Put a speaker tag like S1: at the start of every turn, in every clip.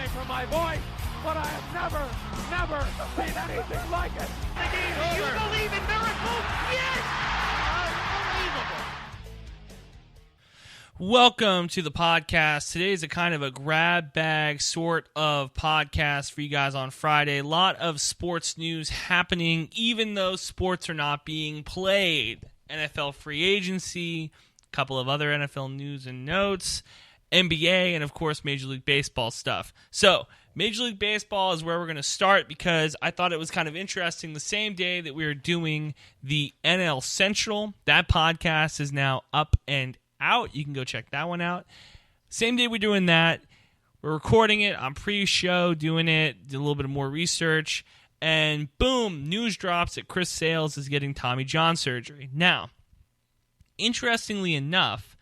S1: me for my voice, but I have never seen anything like it.
S2: Do you believe in miracles? Yes! Unbelievable.
S3: Welcome to the podcast. Today is a kind of a grab bag sort of podcast for you guys on Friday. A lot of sports news happening, even though sports are not being played. NFL free agency, a couple of other NFL news and notes, NBA, and of course Major League Baseball stuff. So, Major League Baseball is where we're going to start because I thought it was kind of interesting. The same day that we were doing the NL Central, that podcast is now up and out. You can go check that one out. Same day we're doing that, we're recording it on pre-show, doing it, did a little bit of more research, and boom, news drops that Chris Sales is getting Tommy John surgery. Now, interestingly enough,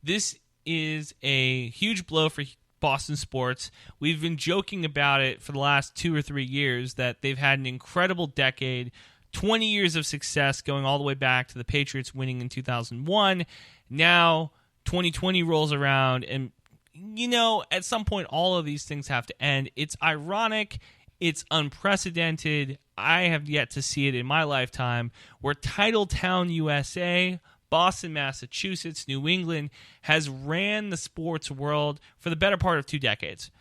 S3: this is a huge blow for Boston sports. We've been joking about it for the last 2 or 3 years that they've had an incredible decade, 20 years of success going all the way back to the Patriots winning in 2001. Now, 2020 rolls around, and, you know, at some point, all of these things have to end. It's ironic. It's unprecedented. I have yet to see it in my lifetime where Titletown, USA, Boston, Massachusetts, New England has ran the sports world for the better part of 2 decades.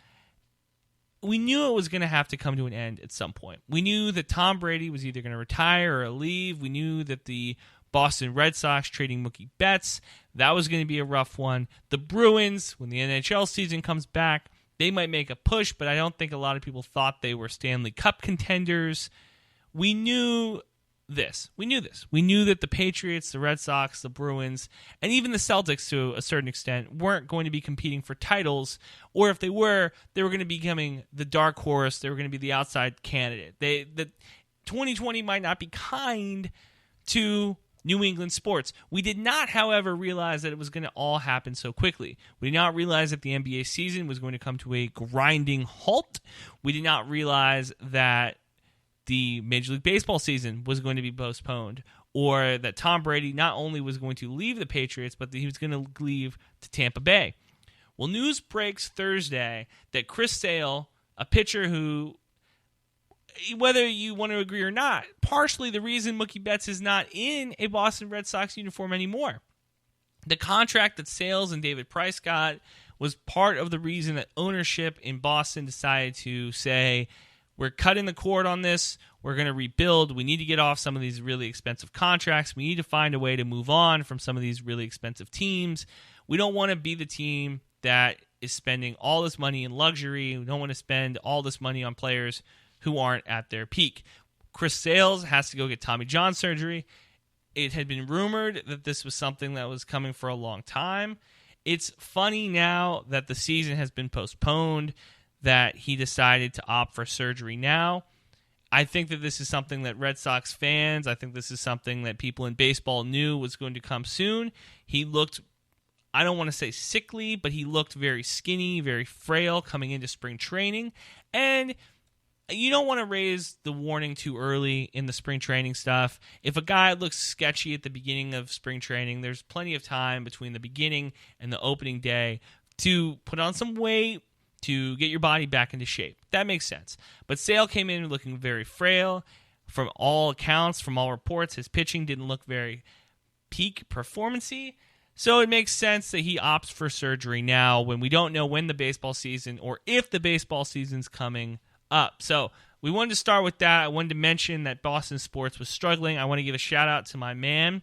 S3: We knew it was going to have to come to an end at some point. We knew that Tom Brady was either going to retire or leave. We knew that the Boston Red Sox trading Mookie Betts, that was going to be a rough one. The Bruins, when the NHL season comes back, they might make a push, but I don't think a lot of people thought they were Stanley Cup contenders. We knew this. We knew that the Patriots, the Red Sox, the Bruins, and even the Celtics to a certain extent weren't going to be competing for titles, or if they were going to be becoming the dark horse. They were going to be the outside candidate. The 2020 might not be kind to New England sports. We did not, however, realize that it was going to all happen so quickly. We did not realize that the NBA season was going to come to a grinding halt. We did not realize that the Major League Baseball season was going to be postponed, or that Tom Brady not only was going to leave the Patriots, but that he was going to leave to Tampa Bay. Well, news breaks Thursday that Chris Sale, a pitcher who, whether you want to agree or not, partially the reason Mookie Betts is not in a Boston Red Sox uniform anymore. The contract that Sales and David Price got was part of the reason that ownership in Boston decided to say, we're cutting the cord on this. We're going to rebuild. We need to get off some of these really expensive contracts. We need to find a way to move on from some of these really expensive teams. We don't want to be the team that is spending all this money in luxury. We don't want to spend all this money on players who aren't at their peak. Chris Sales has to go get Tommy John surgery. It had been rumored that this was something that was coming for a long time. It's funny now that the season has been postponed, that he decided to opt for surgery now. I think that this is something that Red Sox fans, I think this is something that people in baseball knew was going to come soon. He looked, I don't want to say sickly, but he looked very skinny, very frail coming into spring training. And you don't want to raise the warning too early in the spring training stuff. If a guy looks sketchy at the beginning of spring training, there's plenty of time between the beginning and the opening day to put on some weight, to get your body back into shape. That makes sense. But Sale came in looking very frail. From all accounts, from all reports, his pitching didn't look very peak performance-y. So it makes sense that he opts for surgery now when we don't know when the baseball season or if the baseball season's coming up. So we wanted to start with that. I wanted to mention that Boston sports was struggling. I want to give a shout-out to my man,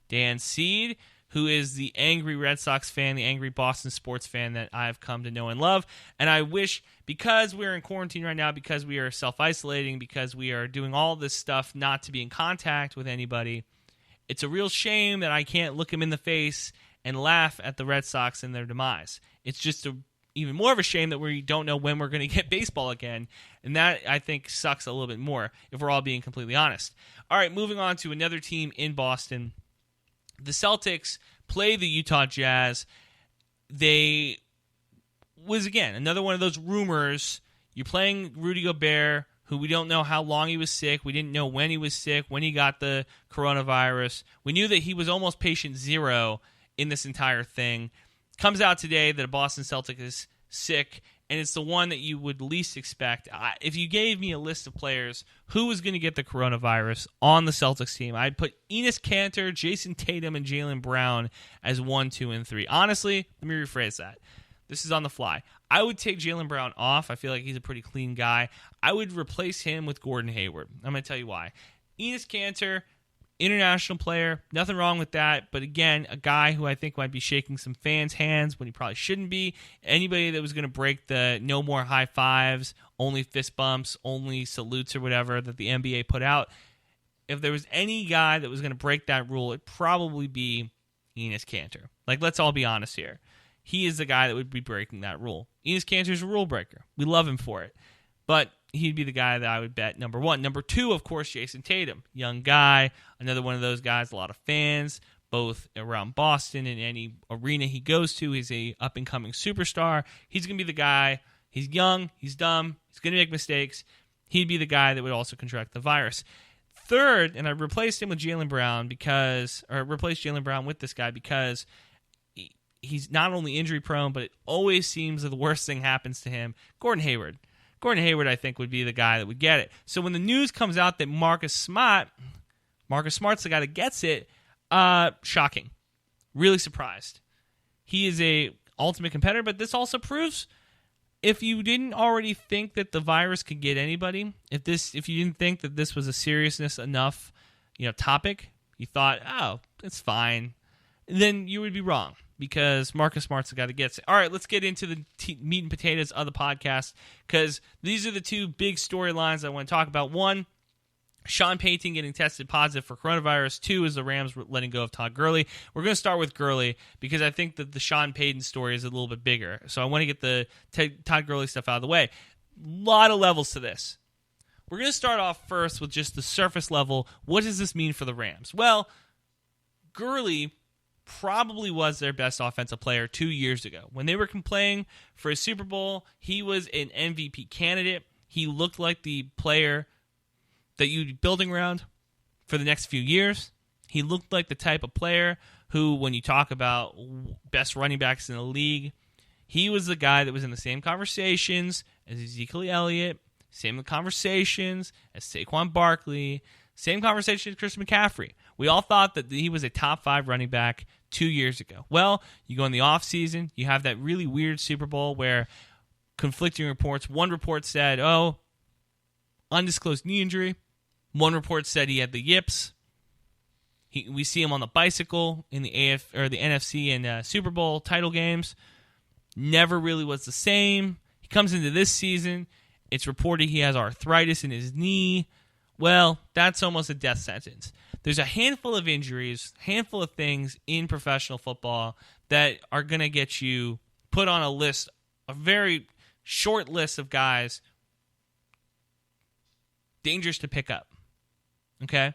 S3: Dan Seed, who is the angry Red Sox fan, the angry Boston sports fan that I've come to know and love. And I wish, because we're in quarantine right now, because we are self-isolating, because we are doing all this stuff not to be in contact with anybody, it's a real shame that I can't look him in the face and laugh at the Red Sox and their demise. It's just even more of a shame that we don't know when we're going to get baseball again. And that, I think, sucks a little bit more, if we're all being completely honest. All right, moving on to another team in Boston. The Celtics play the Utah Jazz. They was, again, another one of those rumors. You're playing Rudy Gobert, who we don't know how long he was sick. We didn't know when he was sick, when he got the coronavirus. We knew that he was almost patient zero in this entire thing. Comes out today that a Boston Celtics is sick, and it's the one that you would least expect. If you gave me a list of players who was going to get the coronavirus on the Celtics team, I'd put Enes Kanter, Jason Tatum, and Jaylen Brown as 1, 2, and 3. Honestly, let me rephrase that. This is on the fly. I would take Jaylen Brown off. I feel like he's a pretty clean guy. I would replace him with Gordon Hayward. I'm going to tell you why. Enes Kanter, international player, nothing wrong with that. But again, a guy who I think might be shaking some fans' hands when he probably shouldn't be. Anybody that was going to break the no more high fives, only fist bumps, only salutes or whatever that the NBA put out. If there was any guy that was going to break that rule, it'd probably be Enes Kanter. Like, let's all be honest here. He is the guy that would be breaking that rule. Enes Kanter's a rule breaker. We love him for it. But he'd be the guy that I would bet number 1. Number 2, of course, Jason Tatum. Young guy, another one of those guys, a lot of fans, both around Boston and any arena he goes to. He's a up-and-coming superstar. He's going to be the guy. He's young. He's dumb. He's going to make mistakes. He'd be the guy that would also contract the virus. Third, and I replaced him with Jaylen Brown replaced Jaylen Brown with this guy because he's not only injury-prone, but it always seems that the worst thing happens to him. Gordon Hayward. Gordon Hayward, I think, would be the guy that would get it. So when the news comes out that Marcus Smart's the guy that gets it, shocking. Really surprised. He is a ultimate competitor, but this also proves if you didn't already think that the virus could get anybody, if you didn't think that this was a seriousness enough, topic, you thought, oh, it's fine, then you would be wrong. Because Marcus Smart's the guy that gets it. All right, let's get into the meat and potatoes of the podcast because these are the two big storylines I want to talk about. 1, Sean Payton getting tested positive for coronavirus. 2 is the Rams letting go of Todd Gurley. We're going to start with Gurley because I think that the Sean Payton story is a little bit bigger. So I want to get the Todd Gurley stuff out of the way. A lot of levels to this. We're going to start off first with just the surface level. What does this mean for the Rams? Well, Gurley probably was their best offensive player 2 years ago. When they were playing for a Super Bowl, he was an MVP candidate. He looked like the player that you'd be building around for the next few years. He looked like the type of player who, when you talk about best running backs in the league, he was the guy that was in the same conversations as Ezekiel Elliott, same conversations as Saquon Barkley, same conversation as Chris McCaffrey. We all thought that he was a top 5 running back 2 years ago. Well, you go in the offseason, you have that really weird Super Bowl where conflicting reports. One report said, undisclosed knee injury. One report said he had the yips. We see him on the bicycle in the NFC and Super Bowl title games. Never really was the same. He comes into this season. It's reported he has arthritis in his knee. Well, that's almost a death sentence. There's a handful of injuries, handful of things in professional football that are going to get you put on a list, a very short list of guys dangerous to pick up. Okay?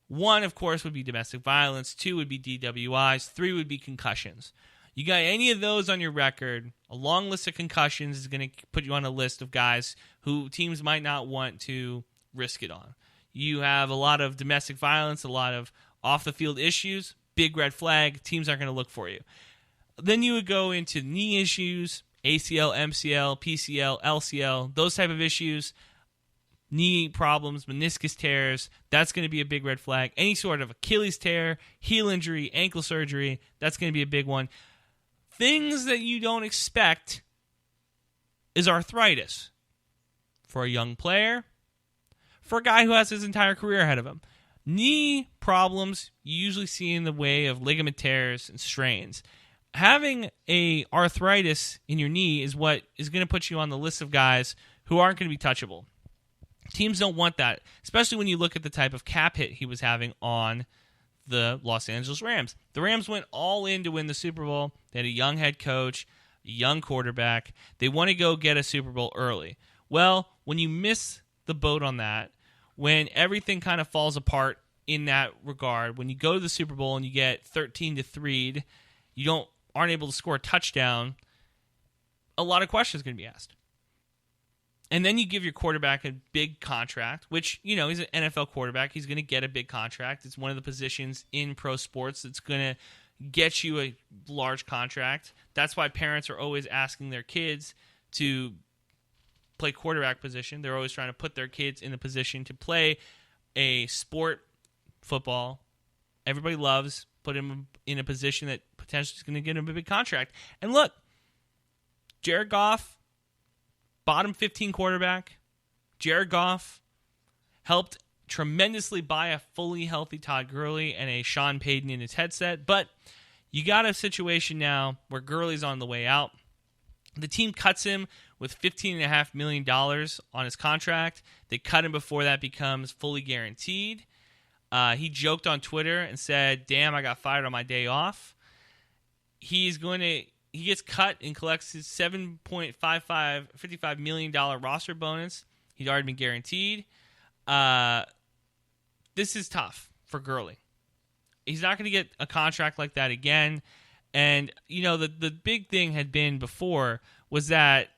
S3: 1, of course, would be domestic violence. 2 would be DWIs. 3 would be concussions. You got any of those on your record, a long list of concussions is going to put you on a list of guys who teams might not want to risk it on. You have a lot of domestic violence, a lot of off-the-field issues, big red flag, teams aren't going to look for you. Then you would go into knee issues, ACL, MCL, PCL, LCL, those type of issues, knee problems, meniscus tears, that's going to be a big red flag. Any sort of Achilles tear, heel injury, ankle surgery, that's going to be a big one. Things that you don't expect is arthritis for a young player, for a guy who has his entire career ahead of him. Knee problems you usually see in the way of ligament tears and strains. Having a arthritis in your knee is what is going to put you on the list of guys who aren't going to be touchable. Teams don't want that, especially when you look at the type of cap hit he was having on the Los Angeles Rams. The Rams went all in to win the Super Bowl. They had a young head coach, a young quarterback. They want to go get a Super Bowl early. Well, when you miss the boat on that, when everything kind of falls apart in that regard, when you go to the Super Bowl and you get 13-3, you aren't able to score a touchdown, a lot of questions are going to be asked. And then you give your quarterback a big contract, which, he's an NFL quarterback. He's going to get a big contract. It's one of the positions in pro sports that's going to get you a large contract. That's why parents are always asking their kids to play quarterback position. They're always trying to put their kids in a position to play a sport, football. Everybody loves, put him in a position that potentially is going to get him a big contract. And look, Jared Goff, bottom 15 quarterback. Jared Goff helped tremendously buy a fully healthy Todd Gurley and a Sean Payton in his headset. But you got a situation now where Gurley's on the way out. The team cuts him with $15.5 million on his contract. They cut him before that becomes fully guaranteed. He joked on Twitter and said, "Damn, I got fired on my day off." He gets cut and collects his $55 million roster bonus. He's already been guaranteed. This is tough for Gurley. He's not going to get a contract like that again. And, the big thing had been before was that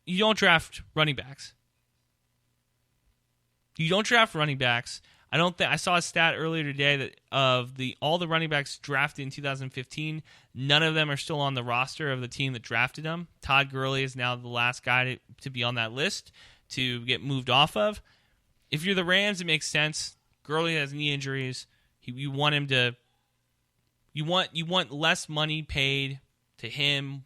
S3: you don't draft running backs. You don't draft running backs. I saw a stat earlier today that of all the running backs drafted in 2015, none of them are still on the roster of the team that drafted them. Todd Gurley is now the last guy to be on that list to get moved off of. If you're the Rams, it makes sense. Gurley has knee injuries. You want him to. You want less money paid to him,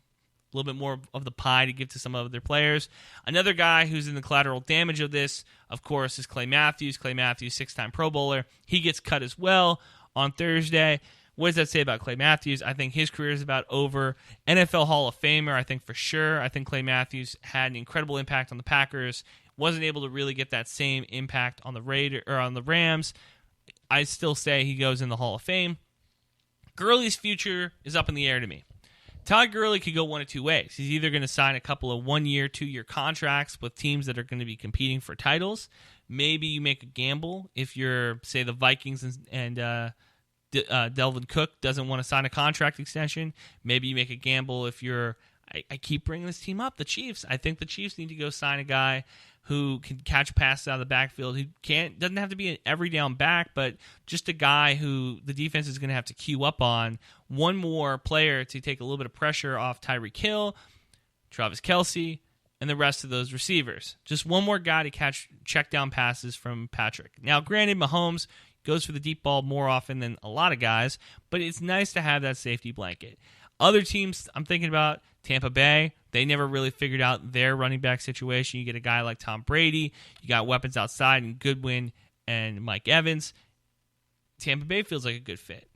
S3: a little bit more of the pie to give to some other players. Another guy who's in the collateral damage of this, of course, is Clay Matthews. Clay Matthews, 6-time Pro Bowler. He gets cut as well on Thursday. What does that say about Clay Matthews? I think his career is about over. NFL Hall of Famer, I think for sure. I think Clay Matthews had an incredible impact on the Packers. Wasn't able to really get that same impact on the Rams. I still say he goes in the Hall of Fame. Gurley's future is up in the air to me. Todd Gurley could go one of two ways. He's either going to sign a couple of 1-year, 2-year contracts with teams that are going to be competing for titles. Maybe you make a gamble if you're, say, the Vikings and Delvin Cook doesn't want to sign a contract extension. Maybe you make a gamble if you're, I keep bringing this team up, the Chiefs. I think the Chiefs need to go sign a guy who can catch passes out of the backfield, who doesn't have to be an every down back, but just a guy who the defense is going to have to queue up on. One more player to take a little bit of pressure off Tyreek Hill, Travis Kelce, and the rest of those receivers. Just one more guy to catch check down passes from Patrick. Now, granted, Mahomes goes for the deep ball more often than a lot of guys, but it's nice to have that safety blanket. Other teams I'm thinking about, Tampa Bay, they never really figured out their running back situation. You get a guy like Tom Brady. You got weapons outside in Goodwin and Mike Evans. Tampa Bay feels like a good fit.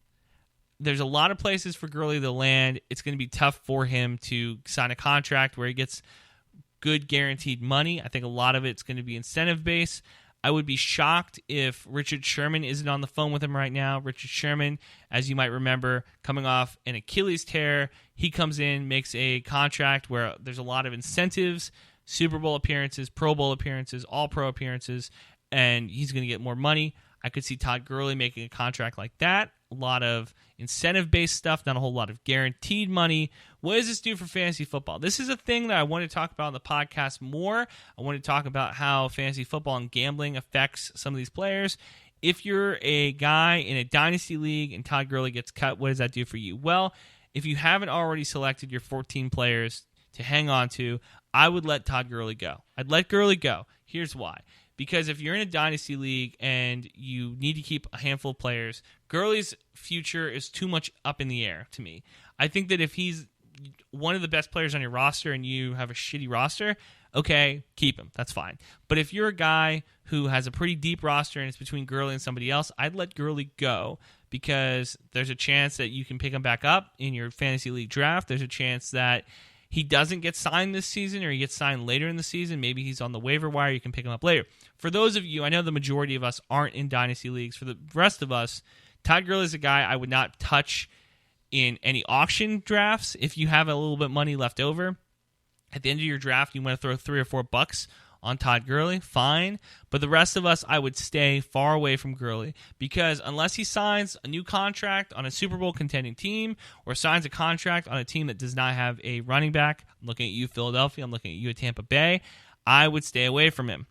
S3: There's a lot of places for Gurley to land. It's going to be tough for him to sign a contract where he gets good guaranteed money. I think a lot of it's going to be incentive-based. I would be shocked if Richard Sherman isn't on the phone with him right now. Richard Sherman, as you might remember, coming off an Achilles tear, he comes in, makes a contract where there's a lot of incentives, Super Bowl appearances, Pro Bowl appearances, All-Pro appearances, and he's going to get more money. I could see Todd Gurley making a contract like that. A lot of incentive-based stuff, not a whole lot of guaranteed money. What does this do for fantasy football? This is a thing that I want to talk about on the podcast more. I want to talk about how fantasy football and gambling affects some of these players. If you're a guy in a dynasty league and Todd Gurley gets cut, what does that do for you? Well, if you haven't already selected your 14 players to hang on to, I would let Todd Gurley go. I'd let Gurley go. Here's why. Because if you're in a dynasty league and you need to keep a handful of players, Gurley's future is too much up in the air to me. I think that if he's one of the best players on your roster and you have a shitty roster, okay, keep him. That's fine. But if you're a guy who has a pretty deep roster and it's between Gurley and somebody else, I'd let Gurley go because there's a chance that you can pick him back up in your fantasy league draft. There's a chance that he doesn't get signed this season or he gets signed later in the season. Maybe he's on the waiver wire. You can pick him up later. For those of you, I know the majority of us aren't in dynasty leagues. For the rest of us, Todd Gurley is a guy I would not touch in any auction drafts. If you have a little bit of money left over, at the end of your draft, you want to throw $3 or $4 on Todd Gurley, fine. But the rest of us, I would stay far away from Gurley because unless he signs a new contract on a Super Bowl contending team or signs a contract on a team that does not have a running back, I'm looking at you, Philadelphia, I'm looking at you at Tampa Bay, I would stay away from him.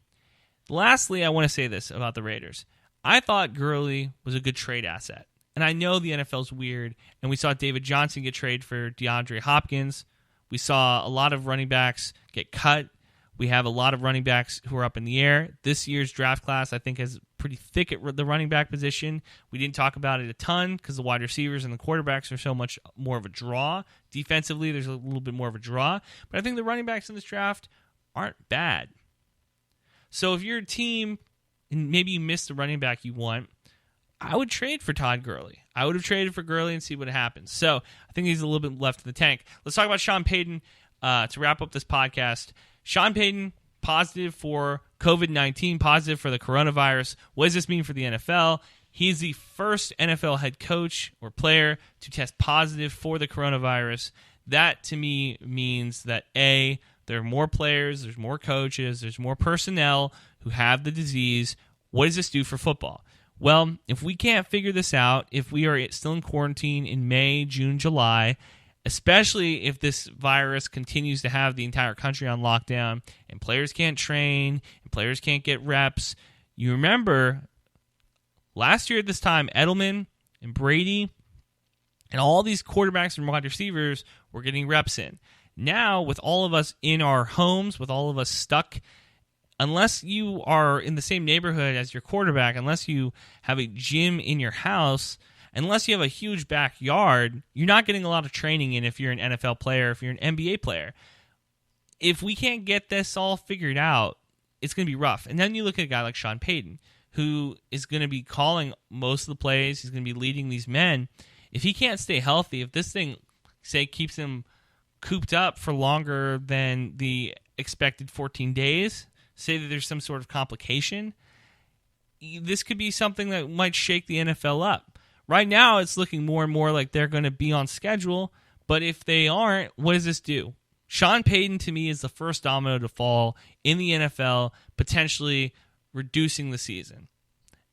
S3: Lastly, I want to say this about the Raiders. I thought Gurley was a good trade asset. And I know the NFL's weird, and we saw David Johnson get traded for DeAndre Hopkins. We saw a lot of running backs get cut. We have a lot of running backs who are up in the air. This year's draft class, I think, is pretty thick at the running back position. We didn't talk about it a ton because the wide receivers and the quarterbacks are so much more of a draw. Defensively, there's a little bit more of a draw. But I think the running backs in this draft aren't bad. So if you're a team and maybe you missed the running back you want, I would trade for Todd Gurley. I would have traded for Gurley and see what happens. So I think he's a little bit left in the tank. Let's talk about Sean Payton to wrap up this podcast. Sean Payton, positive for COVID-19, positive for the coronavirus. What does this mean for the NFL? He's the first NFL head coach or player to test positive for the coronavirus. That, to me, means that, A, there are more players, there's more coaches, there's more personnel who have the disease. What does this do for football? Well, if we can't figure this out, if we are still in quarantine in May, June, July, especially if this virus continues to have the entire country on lockdown and players can't train and players can't get reps, you remember last year at this time, Edelman and Brady and all these quarterbacks and wide receivers were getting reps in. Now, with all of us in our homes, with all of us stuck, unless you are in the same neighborhood as your quarterback, unless you have a gym in your house, unless you have a huge backyard, you're not getting a lot of training in if you're an NFL player, if you're an NBA player. If we can't get this all figured out, it's going to be rough. And then you look at a guy like Sean Payton, who is going to be calling most of the plays. He's going to be leading these men. If he can't stay healthy, if this thing, say, keeps him cooped up for longer than the expected 14 days, say that there's some sort of complication, this could be something that might shake the NFL up. Right now, it's looking more and more like they're going to be on schedule, but if they aren't, what does this do? Sean Payton, to me, is the first domino to fall in the NFL, potentially reducing the season.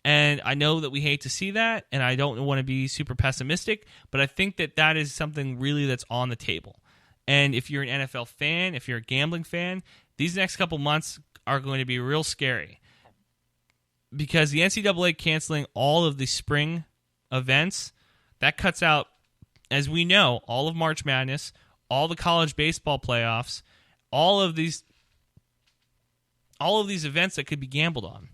S3: And I know that we hate to see that, and I don't want to be super pessimistic, but I think that that is something really that's on the table. And if you're an NFL fan, if you're a gambling fan, these next couple months are going to be real scary because the NCAA canceling all of the spring events, that cuts out, as we know, all of March Madness, all the college baseball playoffs, all of these events that could be gambled on.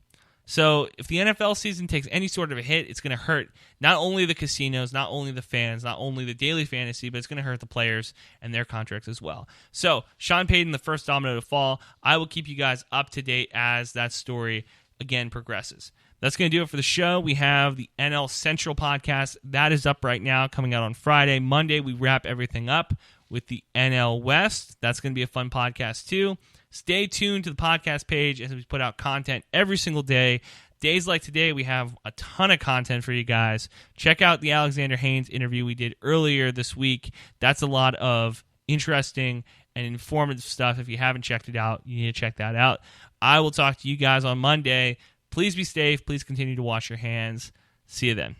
S3: So if the NFL season takes any sort of a hit, it's going to hurt not only the casinos, not only the fans, not only the daily fantasy, but it's going to hurt the players and their contracts as well. So Sean Payton, the first domino to fall. I will keep you guys up to date as that story, again, progresses. That's going to do it for the show. We have the NL Central podcast. That is up right now, coming out on Friday. Monday, we wrap everything up with the NL West. That's going to be a fun podcast, too. Stay tuned to the podcast page as we put out content every single day. Days like today, we have a ton of content for you guys. Check out the Alexander Haynes interview we did earlier this week. That's a lot of interesting and informative stuff. If you haven't checked it out, you need to check that out. I will talk to you guys on Monday. Please be safe. Please continue to wash your hands. See you then.